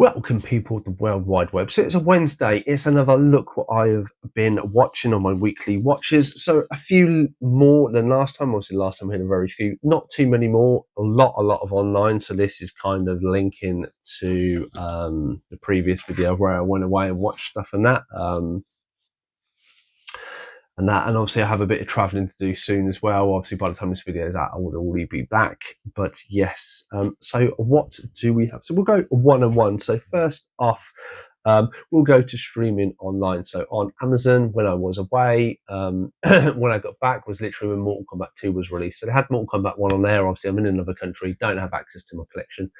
Welcome, people, to the World Wide Web. So it's a Wednesday. It's another look what I have been watching on my weekly watches. So a few more than last time. Obviously, last time we had a very few, not too many more. A lot of online. So this is kind of linking to the previous video where I went away and watched stuff and that. And obviously I have a bit of traveling to do soon as well. Obviously by the time this video is out, I will already be back. But yes, so what do we have? So we'll go one on one. So first off, we'll go to streaming online. So on Amazon, when I was away, when I got back was literally when Mortal Kombat 2 was released. So they had Mortal Kombat 1 on there. Obviously I'm in another country, don't have access to my collection.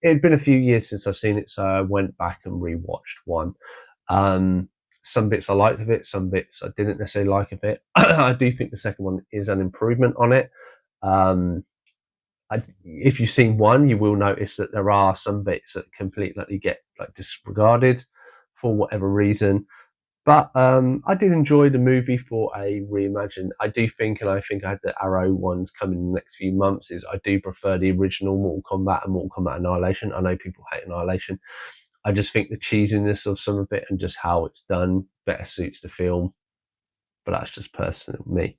It had been a few years since I've seen it, so I went back and rewatched 1. Some bits I liked of it, some bits I didn't necessarily like of it. I do think the second one is an improvement on it. If you've seen 1, you will notice that there are some bits that completely get disregarded for whatever reason. But I did enjoy the movie for a reimagine. I do think, and I think I had the Arrow ones coming in the next few months, is I do prefer the original Mortal Kombat and Mortal Kombat Annihilation. I know people hate Annihilation. I just think the cheesiness of some of it and just how it's done better suits the film. But that's just personal me.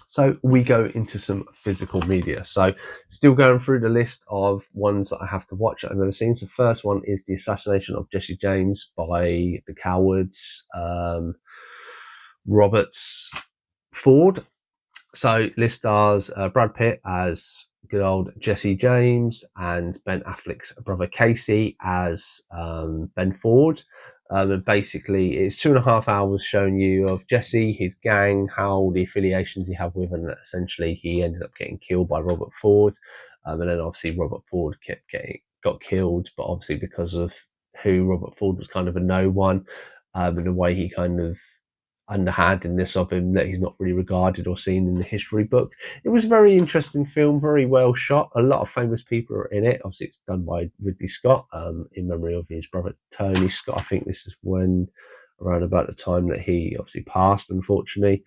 So we go into some physical media. So still going through the list of ones that I have to watch that I've never seen. So the first one is The Assassination of Jesse James by the Cowards, Roberts Ford. So this stars Brad Pitt as good old Jesse James and Ben Affleck's brother Casey as Ben Ford. And basically, it's 2.5 hours showing you of Jesse, his gang, how the affiliations he had with, and essentially he ended up getting killed by Robert Ford. And then obviously Robert Ford got killed, but obviously because of who Robert Ford was, kind of a no one, and the way he kind of underhandedness of him, that he's not really regarded or seen in the history book. It was a very interesting film, very well shot. A lot of famous people are in it. Obviously, it's done by Ridley Scott, in memory of his brother Tony Scott. I think this is when around about the time that he obviously passed, unfortunately.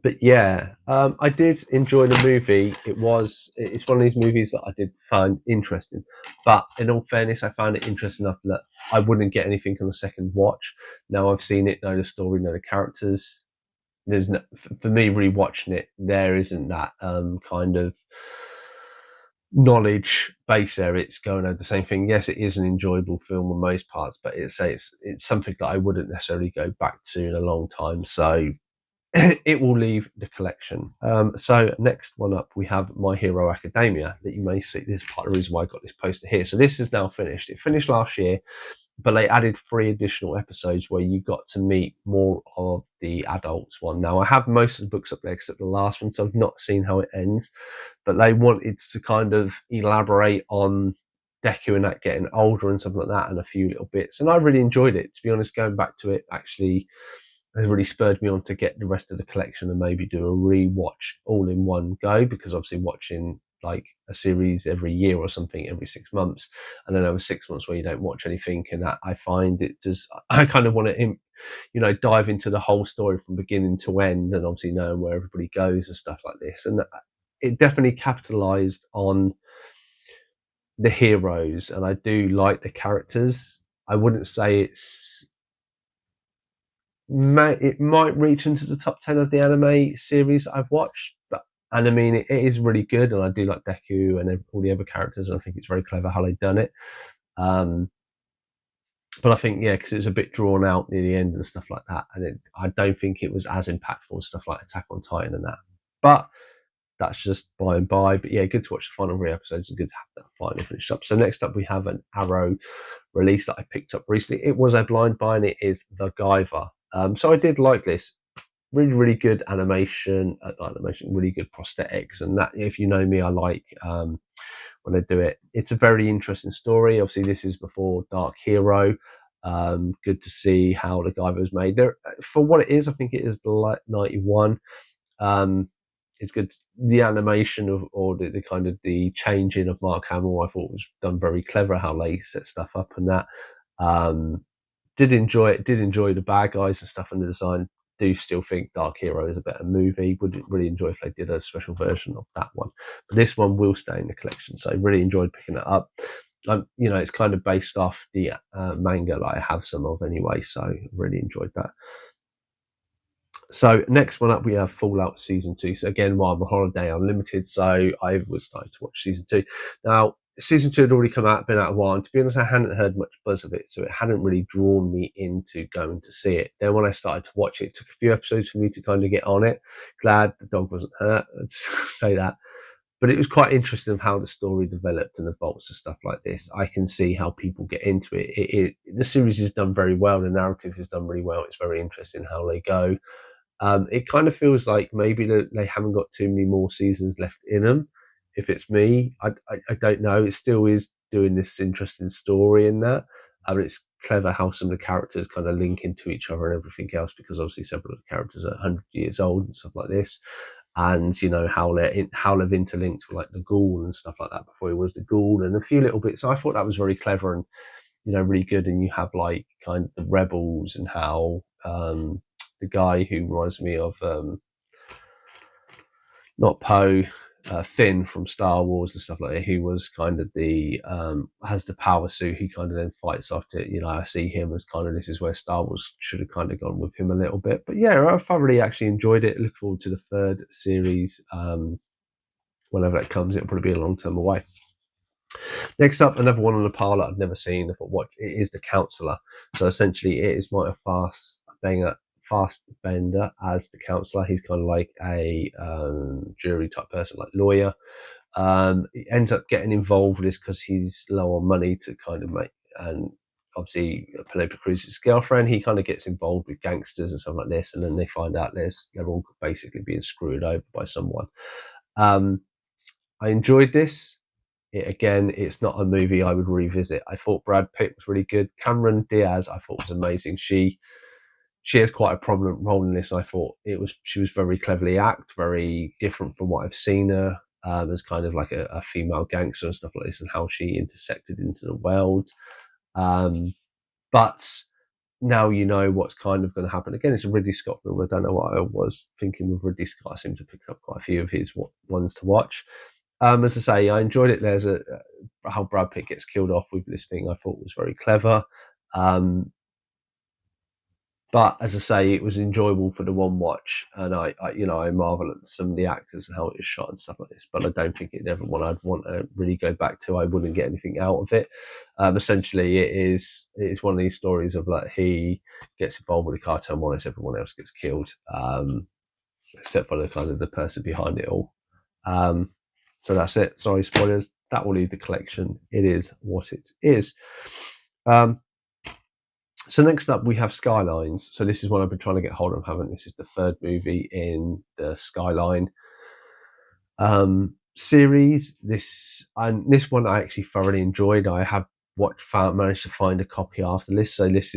But yeah, I did enjoy the movie. It's one of these movies that I did find interesting. But in all fairness, I found it interesting enough that I wouldn't get anything on a second watch. Now I've seen it, know the story, know the characters. There's no, for me rewatching it, there isn't that kind of knowledge base there. It's going over the same thing. Yes, it is an enjoyable film on most parts, but it's something that I wouldn't necessarily go back to in a long time. So it will leave the collection. So next one up, we have My Hero Academia, that you may see. This is part of the reason why I got this poster here. So this is now finished. It finished last year, but they added 3 additional episodes where you got to meet more of the adults one. Now I have most of the books up there except the last one, so I've not seen how it ends, but they wanted to kind of elaborate on Deku and that getting older and something like that, and a few little bits. And I really enjoyed it, to be honest. Going back to it actually has really spurred me on to get the rest of the collection and maybe do a re-watch all in one go, because obviously watching like a series every year or something every 6 months, and then over 6 months where you don't watch anything, and that I find it does. I kind of want to, dive into the whole story from beginning to end, and obviously knowing where everybody goes and stuff like this. And it definitely capitalized on the heroes, and I do like the characters. I wouldn't say it might reach into the top 10 of the anime series that I've watched, and I mean, it is really good, and I do like Deku and all the other characters, and I think it's very clever how they've done it. But I think, yeah, because it was a bit drawn out near the end and stuff like that, and I don't think it was as impactful and stuff like Attack on Titan and that. But that's just by and by. But yeah, good to watch the final 3 episodes and good to have that finally finished up. So next up, we have an Arrow release that I picked up recently. It was a blind buy, and it is The Guyver. So I did like this. Really, really good animation, really good prosthetics, and that, if you know me, I like when they do it. It's a very interesting story. Obviously, this is before Dark Hero. Good to see how The Guyver was made. There, for what it is, I think it is the 91. It's good. The animation or the kind of the changing of Mark Hamill, I thought was done very clever. How they set stuff up and that. Did enjoy it. Did enjoy the bad guys and stuff and the design. do still think Dark Hero is a better movie. Would really enjoy if they did a special version of that one. But this one will stay in the collection, so I really enjoyed picking it up. It's kind of based off the manga that I have some of anyway, so I really enjoyed that. So next one up, we have Fallout Season 2. So again, while I'm on holiday, I'm limited, so I was starting to watch Season 2. Now, Season 2 had already come out, been out a while, and to be honest, I hadn't heard much buzz of it, so it hadn't really drawn me into going to see it. Then when I started to watch it, it took a few episodes for me to kind of get on it. Glad the dog wasn't hurt, I'd say that. But it was quite interesting of how the story developed and evolves and stuff like this. I can see how people get into it. The series is done very well. The narrative is done really well. It's very interesting how they go. It kind of feels like maybe they haven't got too many more seasons left in them. If it's me, I don't know. It still is doing this interesting story in that. It's clever how some of the characters kind of link into each other and everything else, because obviously several of the characters are 100 years old and stuff like this. And how they've interlinked with like the Ghoul and stuff like that before he was the Ghoul, and a few little bits. So I thought that was very clever and really good. And you have like kind of the rebels and how the guy who reminds me of not Poe, Finn from Star Wars and stuff like that. He was kind of the has the power suit. He kind of then fights after. I see him as kind of, this is where Star Wars should have kind of gone with him a little bit. But yeah, I thoroughly actually enjoyed it. Look forward to the third series. Whenever that comes, it'll probably be a long time away. Next up, another one on the pile that I've never seen. I thought, what it is, The Counselor. So essentially, it is Michael Fassbender as the counselor. He's kind of like a jury type person, like lawyer. He ends up getting involved with this because he's low on money to kind of make, and obviously Penelope Cruz's girlfriend, he kind of gets involved with gangsters and stuff like this, and then they find out they're all basically being screwed over by someone. I enjoyed this. It's not a movie I would revisit. I thought Brad Pitt was really good. Cameron Diaz, I thought, was amazing. She has quite a prominent role in this. I thought she was very cleverly acted, very different from what I've seen her as kind of like a female gangster and stuff like this, and how she intersected into the world. But now you know what's kind of going to happen. Again, it's a Ridley Scott film. I don't know what I was thinking with Ridley Scott. I seem to pick up quite a few of his ones to watch. As I say, I enjoyed it. There's how Brad Pitt gets killed off with this thing, I thought was very clever. But as I say, it was enjoyable for the one watch, and I marvel at some of the actors and how it was shot and stuff like this. But I don't think it's ever one I'd want to really go back to. I wouldn't get anything out of it. Essentially, it's one of these stories of like he gets involved with the cartel, more or less everyone else gets killed, except for the kind of the person behind it all. So that's it. Sorry, spoilers. That will leave the collection. It is what it is. So next up, we have Skylines. So this is one I've been trying to get hold of, haven't. This is the third movie in the Skyline series. This one I actually thoroughly enjoyed. I have managed to find a copy after this. So if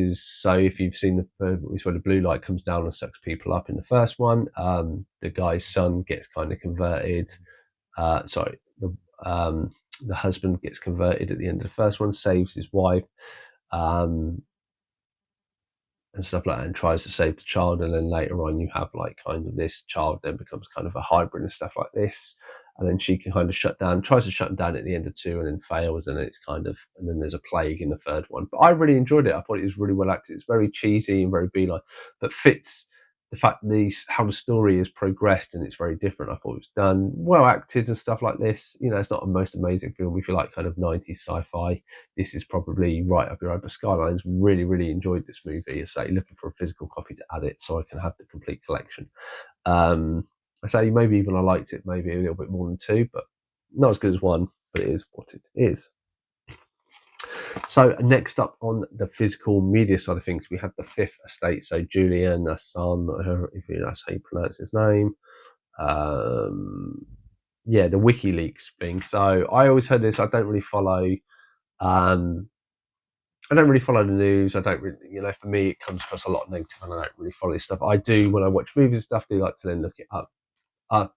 you've seen it's where the blue light comes down and sucks people up in the first one. The guy's son gets kind of converted. The husband gets converted at the end of the first one, saves his wife, and stuff like that, and tries to save the child. And then later on, you have like kind of this child then becomes kind of a hybrid and stuff like this. And then she can kind of tries to shut them down at the end of 2 and then fails. And then there's a plague in the third one. But I really enjoyed it. I thought it was really well acted. It's very cheesy and very beeline, but fits the fact how the story is progressed, and it's very different. I thought it was done well acted and stuff like this. It's not a most amazing film. If you like kind of 90s sci-fi, this is probably right up your own. But Skylines, really, really enjoyed this movie. I say, looking for a physical copy to add it so I can have the complete collection. I say maybe even I liked it maybe a little bit more than 2, but not as good as 1, but it is what it is. So next up on the physical media side of things, we have the Fifth Estate. So Julian Assange, if that's how you pronounce his name. The WikiLeaks thing. So I always heard this. I don't really follow the news. I don't really, for me, it comes across a lot of negative, and I don't really follow this stuff. I do, when I watch movies and stuff, I do like to then look it up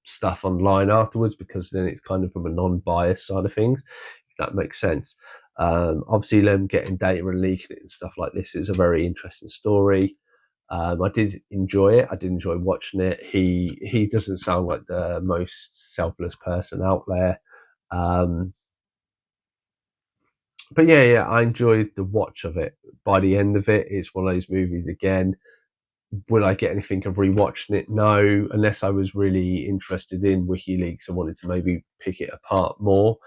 stuff online afterwards, because then it's kind of from a non-biased side of things, if that makes sense. Obviously them getting data and leaking it and stuff like this is a very interesting story. I did enjoy it. I did enjoy watching it. He doesn't sound like the most selfless person out there. Um, but yeah, I enjoyed the watch of it. By the end of it, it's one of those movies again. Would I get anything of rewatching it? No, unless I was really interested in WikiLeaks and wanted to maybe pick it apart more.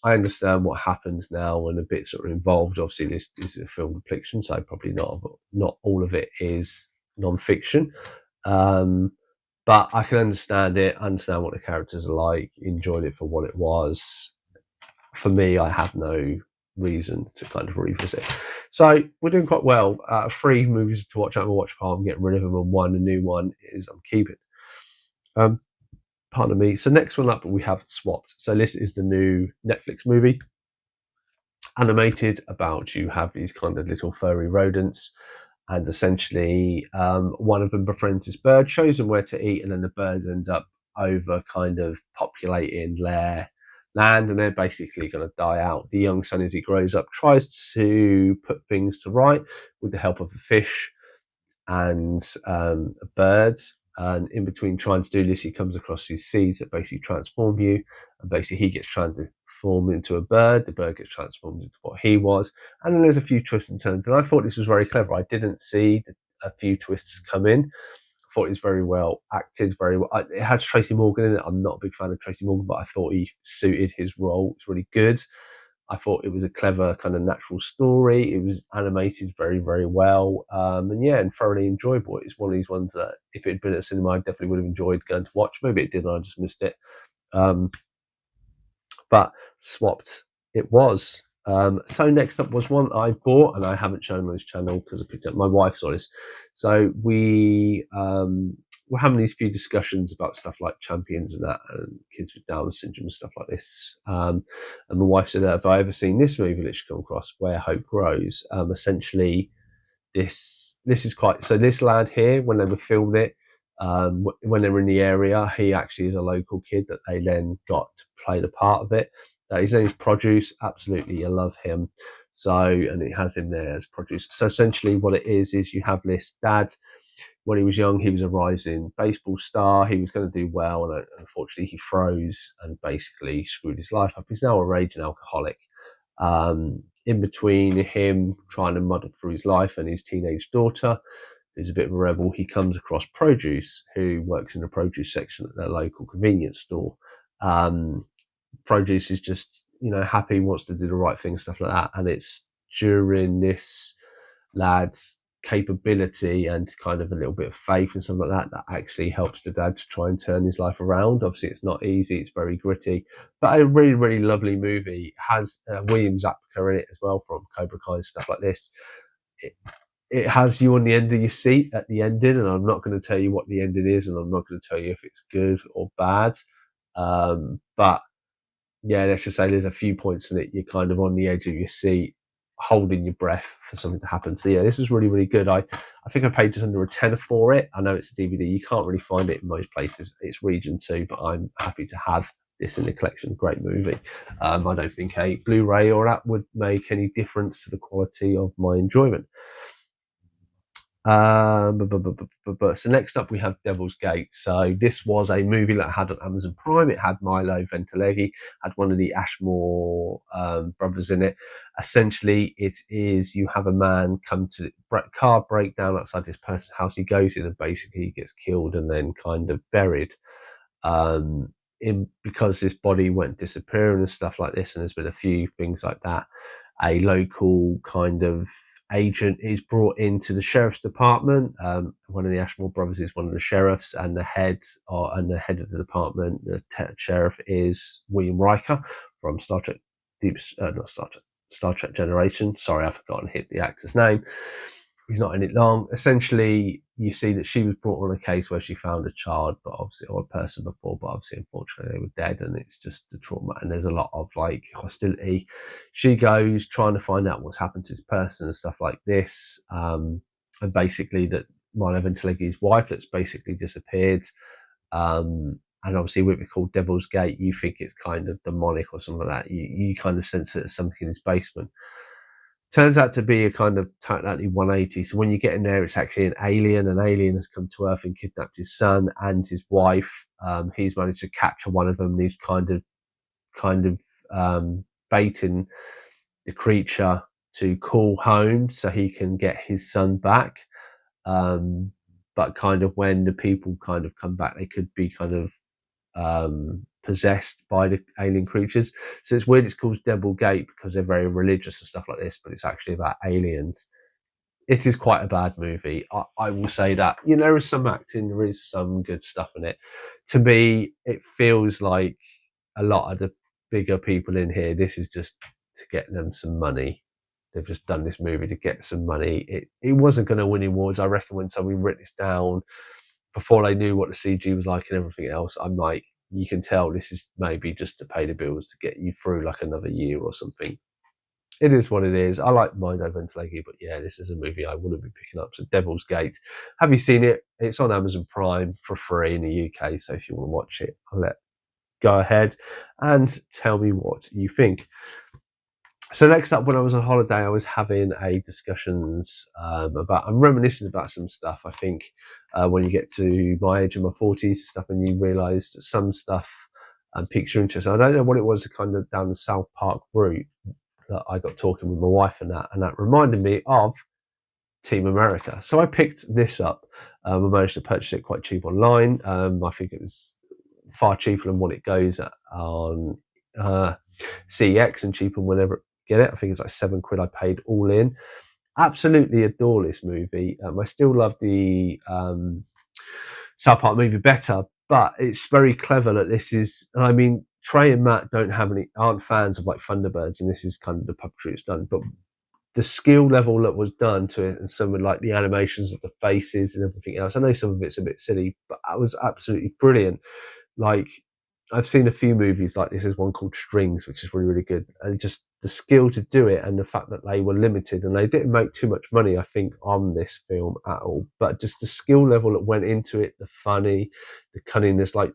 I understand what happens now and a bit sort of involved. Obviously, this is a film fiction, so probably not all of it is non-fiction. Um, but I can understand it, understand what the characters are like, enjoyed it for what it was. For me, I have no reason to kind of revisit. So we're doing quite well. 3 movies to watch out of my watch pile. I'm getting rid of them, and one, a new one is I'm keeping. Um, Pardon me. So next one up, we have Swapped. So this is the new Netflix movie, animated about you have these kind of little furry rodents, and essentially one of them befriends this bird, shows them where to eat, and then the birds end up over kind of populating their land, and they're basically going to die out. The young son, as he grows up, tries to put things to right with the help of a fish and a bird. And in between trying to do this, he comes across these seeds that basically transform you. And basically, he gets transformed into a bird. The bird gets transformed into what he was. And then there's a few twists and turns. And I thought this was very clever. I didn't see a few twists come in. I thought it was very well acted, very well. It had Tracy Morgan in it. I'm not a big fan of Tracy Morgan, but I thought he suited his role. It's really good. I thought it was a clever kind of natural story. It was animated very, very well. And yeah, and thoroughly enjoyable. It's one of these ones that if it had been at cinema, I definitely would have enjoyed going to watch. Maybe it did and I just missed it. Um, but Swapped it was. So next up was one I bought and I haven't shown on this channel because I picked up my wife saw this. So we're having these few discussions about stuff like champions and that, and kids with Down syndrome and stuff like this. And my wife said, "Have I ever seen this movie that she come across, Where Hope Grows?" Essentially, this is quite so. This lad here, when they were filming it, when they were in the area, he actually is a local kid that they then got to play the part of it. His name is Produce. Absolutely, I love him. So, and it has him there as Produce. So essentially, what it is you have this dad. When he was young, he was a rising baseball star. He was going to do well, and unfortunately, he froze and basically screwed his life up. He's now a raging alcoholic. In between him trying to muddle through his life and his teenage daughter, who's a bit of a rebel, he comes across Produce, who works in the produce section at their local convenience store. Produce is just, happy, wants to do the right thing, stuff like that. And it's during this lad's capability and kind of a little bit of faith and something like that that actually helps the dad to try and turn his life around. Obviously, it's not easy; it's very gritty, but a really, really lovely movie. It has William Zabka in it as well from Cobra Kai and stuff like this. It, it has you on the end of your seat at the ending, and I'm not going to tell you what the ending is, and I'm not going to tell you if it's good or bad. But yeah, let's just say there's a few points in it you're kind of on the edge of your seat, holding your breath for something to happen. So yeah, this is really, really good. I think I paid just under a tenner for it. I know it's a DVD. You can't really find it in most places. It's Region 2, but I'm happy to have this in the collection. Great movie. I don't think a Blu-ray or that would make any difference to the quality of my enjoyment. So next up we have Devil's Gate. So this was a movie that I had on Amazon Prime. It had Milo Ventimiglia, had one of the Ashmore brothers in it. Essentially, it is you have a man come to car breakdown outside this person's house. He goes in and basically he gets killed and then kind of buried. Because this body went disappearing and stuff like this, and there's been a few things like that. A local kind of agent is brought into the sheriff's department. One of the Ashmore brothers is one of the sheriffs, and the head of the department, the sheriff, is William Riker from Star Trek Star Trek Generation. Sorry, I've forgotten the actor's name. He's not in it long. Essentially, you see that she was brought on a case where she found a child, but obviously, or a person before, but obviously, unfortunately, they were dead, and it's just the trauma. And there's a lot of like hostility. She goes trying to find out what's happened to this person and stuff like this, and basically that Milo Ventimiglia's wife that's basically disappeared. And obviously, with it called Devil's Gate, you think it's kind of demonic or something like that. You kind of sense it as something in his basement. Turns out to be a kind of totally 180. So when you get in there, it's actually an alien. An alien has come to Earth and kidnapped his son and his wife. He's managed to capture one of them, and he's kind of baiting the creature to call home so he can get his son back. But kind of when the people kind of come back, they could be kind of possessed by the alien creatures. So it's weird. It's called Devil Gate because they're very religious and stuff like this, but it's actually about aliens. It is quite a bad movie. I will say that. There is some acting, there is some good stuff in it. To me, it feels like a lot of the bigger people in here, this is just to get them some money. They've just done this movie to get some money. It wasn't going to win awards. I reckon when somebody wrote this down before they knew what the CG was like and everything else, I'm like, you can tell this is maybe just to pay the bills to get you through like another year or something. It is what it is. I like Mind Over Ventilation, but yeah, this is a movie I wouldn't be picking up. So Devil's Gate. Have you seen it? It's on Amazon Prime for free in the UK. So if you want to watch it, go ahead and tell me what you think. So next up, when I was on holiday, I was having a discussions I'm reminiscing about some stuff. I think when you get to my age in my 40s and stuff, and you realise that some stuff piques your interest. I don't know what it was, kind of down the South Park route that I got talking with my wife and that reminded me of Team America. So I picked this up. I managed to purchase it quite cheap online. I think it was far cheaper than what it goes at on CEX and cheaper whenever get it. I think it's like £7 I paid all in. Absolutely adore this movie. I still love the South Park movie better, but it's very clever that this is. I mean, Trey and Matt aren't fans of like Thunderbirds, and this is kind of the puppetry it's done. But the skill level that was done to it, and some of like the animations of the faces and everything else. I know some of it's a bit silly, but that was absolutely brilliant. Like, I've seen a few movies like this. There's one called Strings, which is really, really good. And just the skill to do it and the fact that they were limited and they didn't make too much money, I think, on this film at all. But just the skill level that went into it, the funny, the cunningness, like,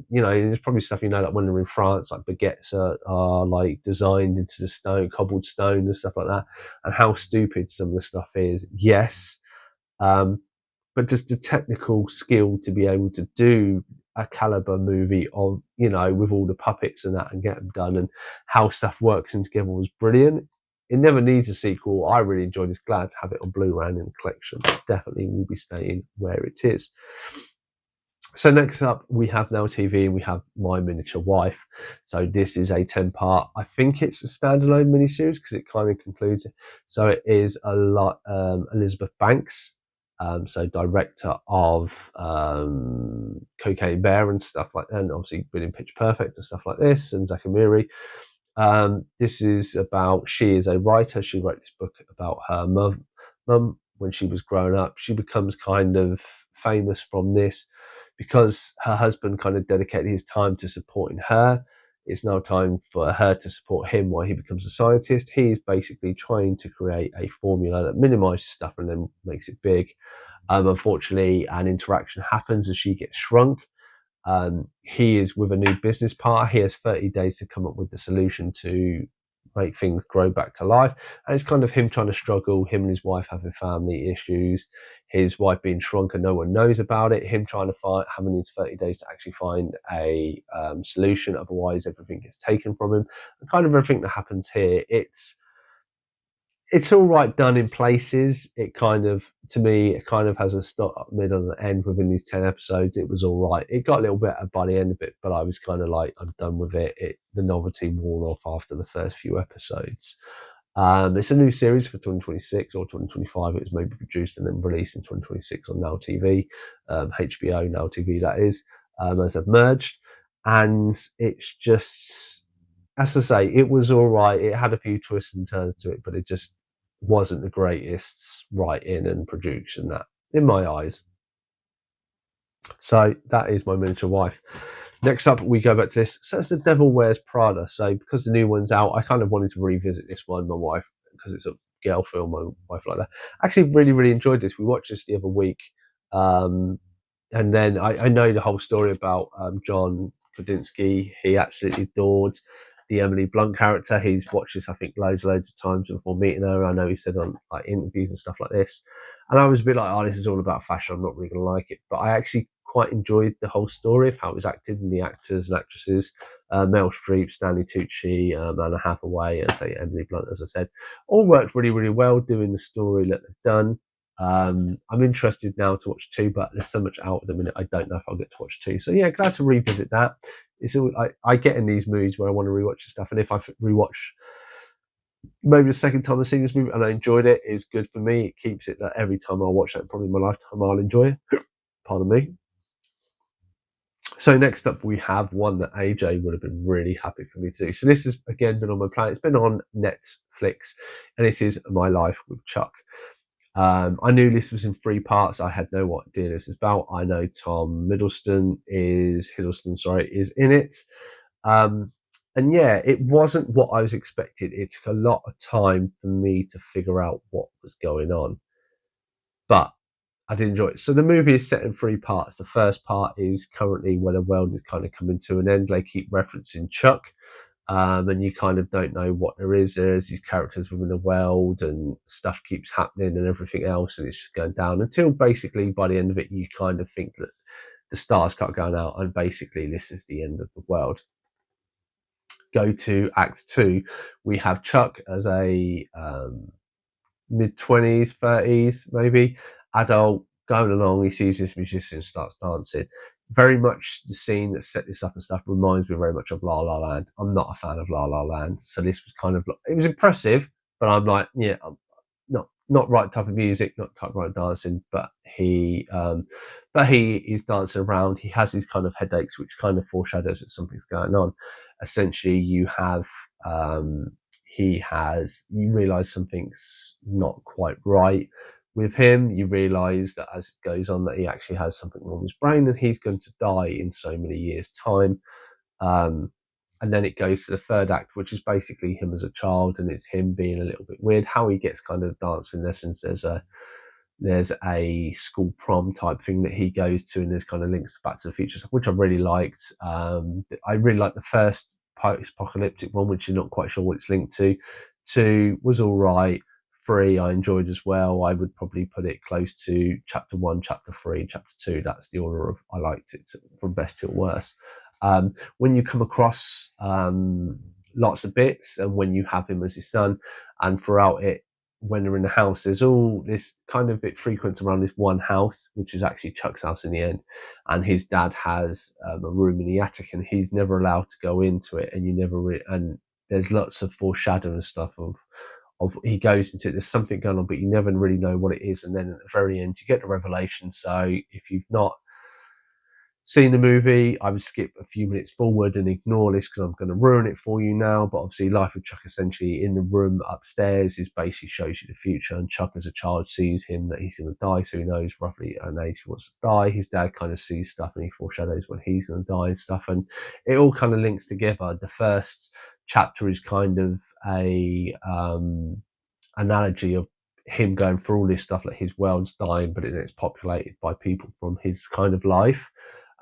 there's probably stuff, like when they're in France, like baguettes are like designed into the stone, cobbled stone and stuff like that. And how stupid some of the stuff is. Yes. But just the technical skill to be able to do a caliber movie of, with all the puppets and that and get them done and how stuff works in together was brilliant. It never needs a sequel. I really enjoyed this. Glad to have it on Blu-ray and in the collection. Definitely will be staying where it is. So next up, we have Now TV and we have My Miniature Wife. So this is a 10-part. I think it's a standalone miniseries because it kind of concludes it. So it is a lot. Elizabeth Banks, so director of Cocaine Bear and stuff like that, and obviously been in Pitch Perfect and stuff like this, and Zack and Miri. This is about, she is a writer. She wrote this book about her mum when she was growing up. She becomes kind of famous from this because her husband kind of dedicated his time to supporting her. It's now time for her to support him while he becomes a scientist. He is basically trying to create a formula that minimizes stuff and then makes it big. Unfortunately, an interaction happens as she gets shrunk. He is with a new business partner. He has 30 days to come up with the solution to make things grow back to life. And it's kind of him trying to struggle, him and his wife having family issues, his wife being shrunk and no one knows about it, him trying to having his 30 days to actually find a solution, otherwise everything gets taken from him. And kind of everything that happens here, it's all right done in places. It kind of, to me, it kind of has a start, middle, and end within these 10 episodes. It was all right. It got a little better by the end of it, but I was kind of like, I'm done with it. The novelty wore off after the first few episodes. It's a new series for 2026 or 2025. It was maybe produced and then released in 2026 on Now TV, HBO Now TV, that is, as they've merged. And it's just, as I say, it was all right. It had a few twists and turns to it, but it just wasn't the greatest writing and production, that, in my eyes. So that is My Miniature Wife. Next up, we go back to this. So it's The Devil Wears Prada. So because the new one's out, I kind of wanted to revisit this one, my wife, because it's a girl film, my wife like that. Actually, really, really enjoyed this. We watched this the other week. And then I know the whole story about John Krasinski. He absolutely adored the Emily Blunt character. He's watched this, I think, loads of times before meeting her. I know he said on like interviews and stuff like this. And I was a bit like, oh, this is all about fashion. I'm not really going to like it. But I actually quite enjoyed the whole story of how it was acted and the actors and actresses. Meryl Streep, Stanley Tucci, Anna Hathaway, and say Emily Blunt, as I said, all worked really, really well doing the story that they've done. I'm interested now to watch 2, but there's so much out at the minute. I don't know if I'll get to watch 2. So yeah, glad to revisit that. It's all, I get in these moods where I want to rewatch stuff, and if I rewatch maybe the second time I've seen this movie and I enjoyed it, is good for me. It keeps it that every time I watch it, probably in my lifetime, I'll enjoy it. Pardon me. So next up, we have one that AJ would have been really happy for me to do. So this has again been on my plan. It's been on Netflix, and it is My Life with Chuck. I knew this was in 3 parts. I had no idea this is about. I know Tom Hiddleston is in it. And yeah, it wasn't what I was expecting. It took a lot of time for me to figure out what was going on. But I did enjoy it. So the movie is set in 3 parts. The first part is currently when the world is kind of coming to an end. They keep referencing Chuck. And you kind of don't know what there is. There's these characters within the world, and stuff keeps happening and everything else, and it's just going down until basically by the end of it, you kind of think that the stars start going out, and basically this is the end of the world. Go to Act 2. We have Chuck as a mid-20s, 30s, maybe adult going along. He sees this musician, starts dancing. Very much the scene that set this up and stuff reminds me very much of La La Land. I'm not a fan of La La Land, so this was kind of, it was impressive, but I'm like, yeah, I'm not right type of music, not type of right dancing. But he is dancing around. He has these kind of headaches, which kind of foreshadows that something's going on. Essentially, you have you realise something's not quite right with him. You realise that as it goes on that he actually has something wrong with his brain, and he's going to die in so many years' time. And then it goes to the third act, which is basically him as a child, and it's him being a little bit weird. How he gets kind of dancing lessons. There's a school prom type thing that he goes to, and there's kind of links to Back to the Future stuff, which I really liked. I really liked the first post-apocalyptic one, which you're not quite sure what it's linked to. 2 was all right. 3 I enjoyed as well. I would probably put it close to chapter 1, chapter 3, and chapter 2. That's the order of I liked it from best to worst. When you come across lots of bits, and when you have him as his son, and throughout it, when they're in the house, there's all this kind of bit frequent around this one house, which is actually Chuck's house in the end. And his dad has a room in the attic, and he's never allowed to go into it. And you never and there's lots of foreshadowing stuff of he goes into it. There's something going on, but you never really know what it is. And then at the very end, you get the revelation. So if you've not seen the movie, I would skip a few minutes forward and ignore this because I'm going to ruin it for you now. But obviously, Life with Chuck, essentially in the room upstairs, is basically shows you the future. And Chuck, as a child, sees him that he's going to die, so he knows roughly an age he wants to die. His dad kind of sees stuff, and he foreshadows when he's going to die and stuff. And it all kind of links together. The first chapter is kind of a analogy of him going through all this stuff, like his world's dying, but it's populated by people from his kind of life.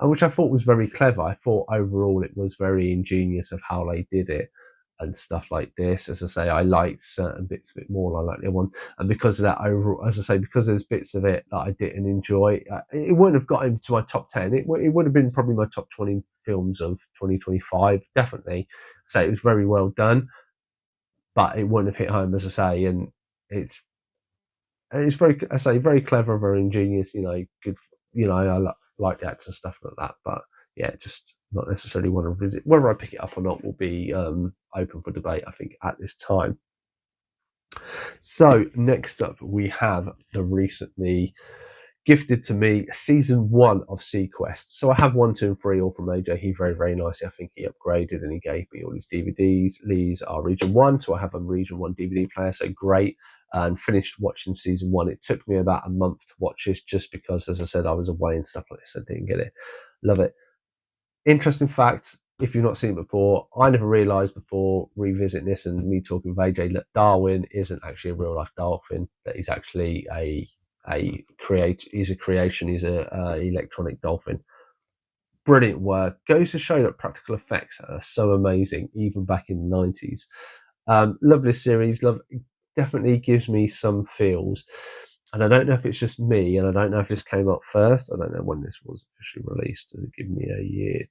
Which I thought was very clever. I thought overall it was very ingenious of how they did it and stuff like this. As I say, I liked certain bits of it more than I liked the other one. And because of that, overall, as I say, because there's bits of it that I didn't enjoy, it wouldn't have got into my top 10. It would have been probably my top 20 films of 2025, definitely. So it was very well done, but it wouldn't have hit home, as I say. And it's very, I say, very clever, very ingenious, good, I like the acts and stuff like that. But yeah, just not necessarily want to visit. Whether I pick it up or not will be open for debate, I think, at this time. So next up, we have the recently gifted to me season 1 of seaQuest. So I have 1, 2, and 3 all from AJ. He very, very nicely, I think he upgraded and he gave me all his DVDs. These are region 1, so I have a region 1 DVD player, so great. And finished watching season 1. It took me about a month to watch this just because, as I said, I was away and stuff like this. I didn't get it. Love it. Interesting fact, if you've not seen it before, I never realised before revisiting this and me talking with AJ that Darwin isn't actually a real life dolphin, that he's actually he's a creation, he's a electronic dolphin. brilliant work. Goes to show that practical effects are so amazing, even back in the 90s. Love this series. Definitely gives me some feels. And I don't know if it's just me, and I don't know if this came up first. I don't know when this was officially released. Does it give me a year?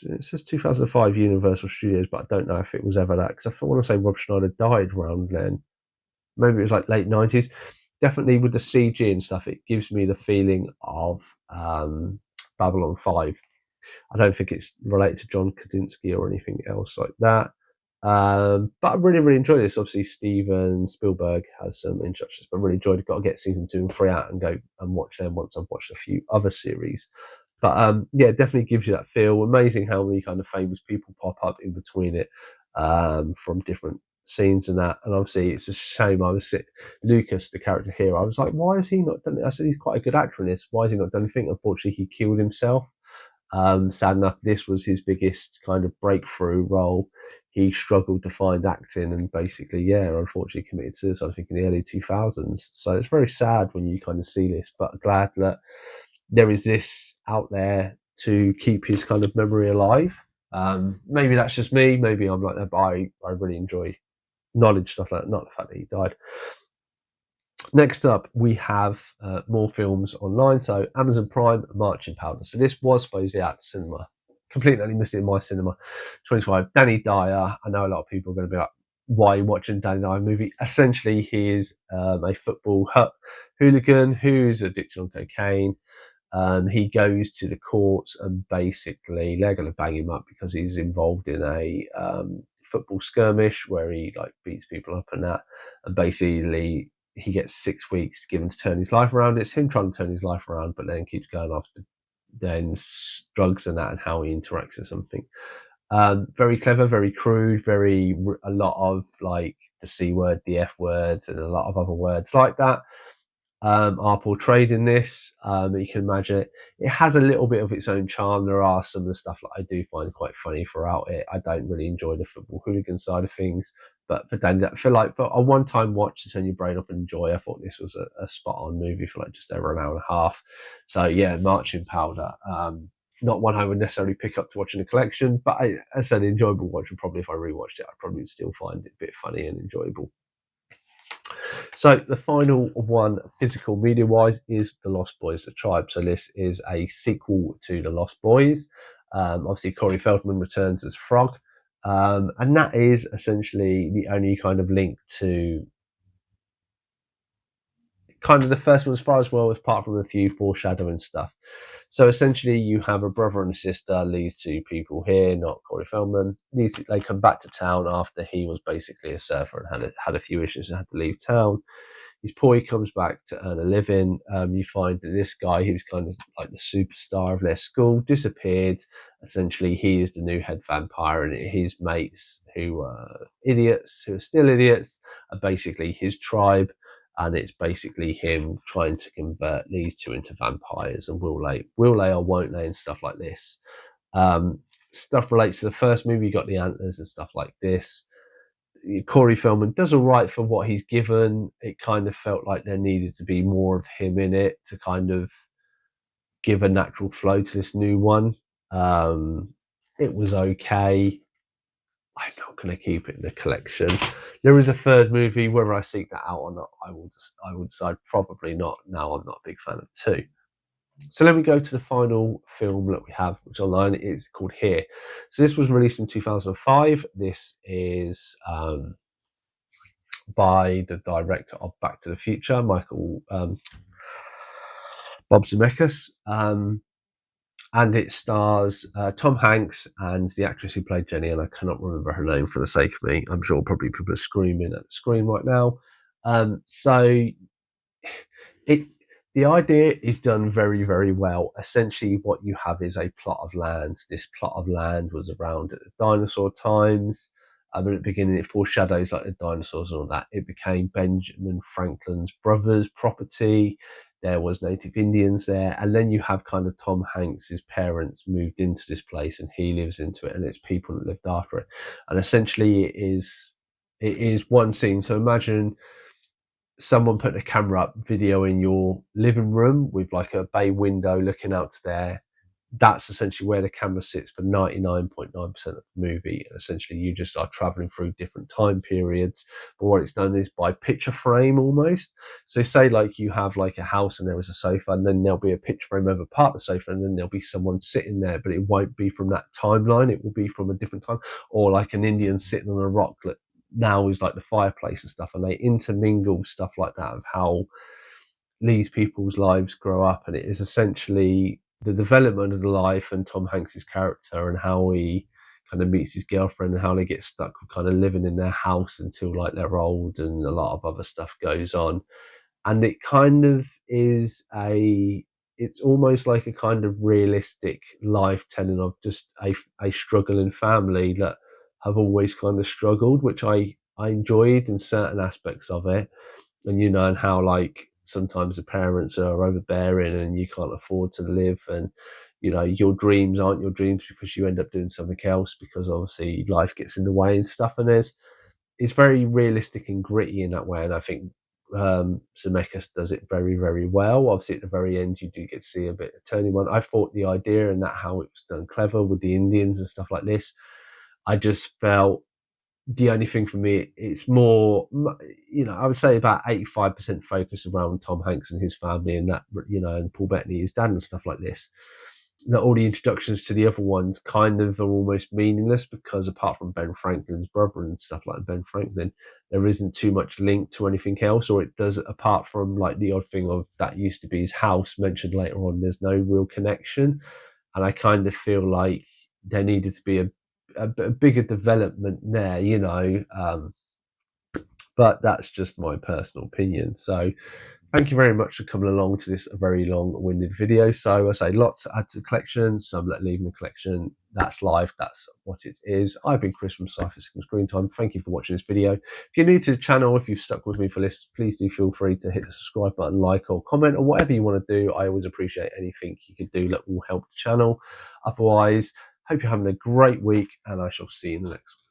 It says 2005 Universal Studios, but I don't know if it was ever that, because I want to say Rob Schneider died around then. Maybe it was like late 90s. Definitely with the CG and stuff, it gives me the feeling of Babylon 5. I don't think it's related to John Krasinski or anything else like that. But I really, really enjoyed this. Obviously, Steven Spielberg has some instructions, but I really enjoyed it. Got to get season 2 and 3 out and go and watch them once I've watched a few other series. But yeah, it definitely gives you that feel. Amazing how many kind of famous people pop up in between it from different scenes and that. And obviously, it's a shame. Lucas, the character here, I was like, why has he not done it? I said he's quite a good actor in this. Why has he not done anything? Unfortunately, he killed himself. Sad enough, this was his biggest kind of breakthrough role. He struggled to find acting and basically, yeah, unfortunately committed suicide, I think, in the early 2000s. So it's very sad when you kind of see this, but glad that there is this out there to keep his kind of memory alive. Maybe that's just me. Maybe I'm like that, but I really enjoy knowledge stuff like that, not the fact that he died. Next up, we have more films online. So Amazon Prime, Marching Powder. So this was supposedly out to cinema. Completely missed it in my cinema. 25. Danny Dyer. I know a lot of people are going to be like, why are you watching Danny Dyer movie? Essentially, he is a football hooligan who's addicted on cocaine. He goes to the courts and basically they're going to bang him up because he's involved in a football skirmish where he like beats people up and that. And basically, he gets 6 weeks given to turn his life around. It's him trying to turn his life around, but then keeps going after then drugs and that and how he interacts with something. Very clever, very crude, a lot of like the C word, the F word, and a lot of other words like that are portrayed in this. You can imagine it has a little bit of its own charm. There are some of the stuff that I do find quite funny throughout it. I don't really enjoy the football hooligan side of things, but for Dan, I feel like for a one-time watch to turn your brain off and enjoy, I thought this was a spot-on movie for like just over an hour and a half. So yeah, Marching Powder. Not one I would necessarily pick up to watch in a collection, but as an enjoyable watch, and probably if I rewatched it, I'd probably still find it a bit funny and enjoyable. So the final one, physical media wise, is The Lost Boys: The Tribe. So this is a sequel to The Lost Boys. Obviously, Corey Feldman returns as Frog, and that is essentially the only kind of link to kind of the first one as far as well, apart from a few foreshadowing stuff. So essentially, you have a brother and a sister. These two people here, not Corey Feldman. They come back to town after he was basically a surfer and had a few issues and had to leave town. He's poor. He comes back to earn a living. You find that this guy, who's kind of like the superstar of their school, disappeared. Essentially, he is the new head vampire, and his mates, who are idiots, who are still idiots, are basically his tribe. And it's basically him trying to convert these two into vampires, and will they or won't they, and stuff like this. Stuff relates to the first movie. You got the antlers and stuff like this. Corey Feldman does all right for what he's given. It kind of felt like there needed to be more of him in it to kind of give a natural flow to this new one. It was okay. I'm not going to keep it in the collection. There is a third movie. Whether I seek that out or not, I will decide. Probably not. Now I'm not a big fan of 2. So let me go to the final film that we have, which online is called Here. So this was released in 2005. This is by the director of Back to the Future, Michael Bob Zemeckis. And it stars Tom Hanks and the actress who played Jenny, and I cannot remember her name for the sake of me. I'm sure probably people are screaming at the screen right now. So the idea is done very, very well. Essentially, what you have is a plot of land. This plot of land was around at the dinosaur times. At the beginning, it foreshadows like the dinosaurs and all that. It became Benjamin Franklin's brother's property. There was native Indians there, and then you have kind of Tom Hanks's parents moved into this place, and he lives into it, and it's people that lived after it. And essentially, it is one scene. So imagine someone putting a camera up, video in your living room with like a bay window looking out to there. that's essentially where the camera sits for 99.9% of the movie. Essentially, you just are traveling through different time periods. But what it's done is by picture frame almost. So, say like you have like a house and there is a sofa, and then there'll be a picture frame over part of the sofa, and then there'll be someone sitting there, but it won't be from that timeline. It will be from a different time, or like an Indian sitting on a rock that now is like the fireplace and stuff, and they intermingle stuff like that of how these people's lives grow up, and it is essentially the development of the life and Tom Hanks's character and how he kind of meets his girlfriend and how they get stuck with kind of living in their house until like they're old and a lot of other stuff goes on. And it kind of is it's almost like a kind of realistic life telling of just a struggling family that have always kind of struggled, which I enjoyed in certain aspects of it. And and how like sometimes the parents are overbearing and you can't afford to live, and your dreams aren't your dreams because you end up doing something else because obviously life gets in the way and stuff. And it's very realistic and gritty in that way, and I think Zemeckis does it very, very well. Obviously, at the very end, you do get to see a bit of turning one. I thought the idea and that how it was done clever with the Indians and stuff like this. I just felt the only thing for me, it's more, I would say about 85% focus around Tom Hanks and his family and that, and Paul Bettany, his dad and stuff like this. That all the introductions to the other ones kind of are almost meaningless because apart from Ben Franklin's brother and stuff like Ben Franklin, there isn't too much link to anything else, or it does apart from like the odd thing of that used to be his house mentioned later on. There's no real connection, and I kind of feel like there needed to be a bigger development there, but that's just my personal opinion. So thank you very much for coming along to this very long-winded video. So I say lots to add to the collection, some that leave in the collection. That's life, that's what it is. I've been Chris from Cypher Signal Screen Time. Thank you for watching this video. If you're new to the channel, if you've stuck with me for this, please do feel free to hit the subscribe button, like or comment, or whatever you want to do. I always appreciate anything you can do that will help the channel. Otherwise, hope you're having a great week, and I shall see you in the next one.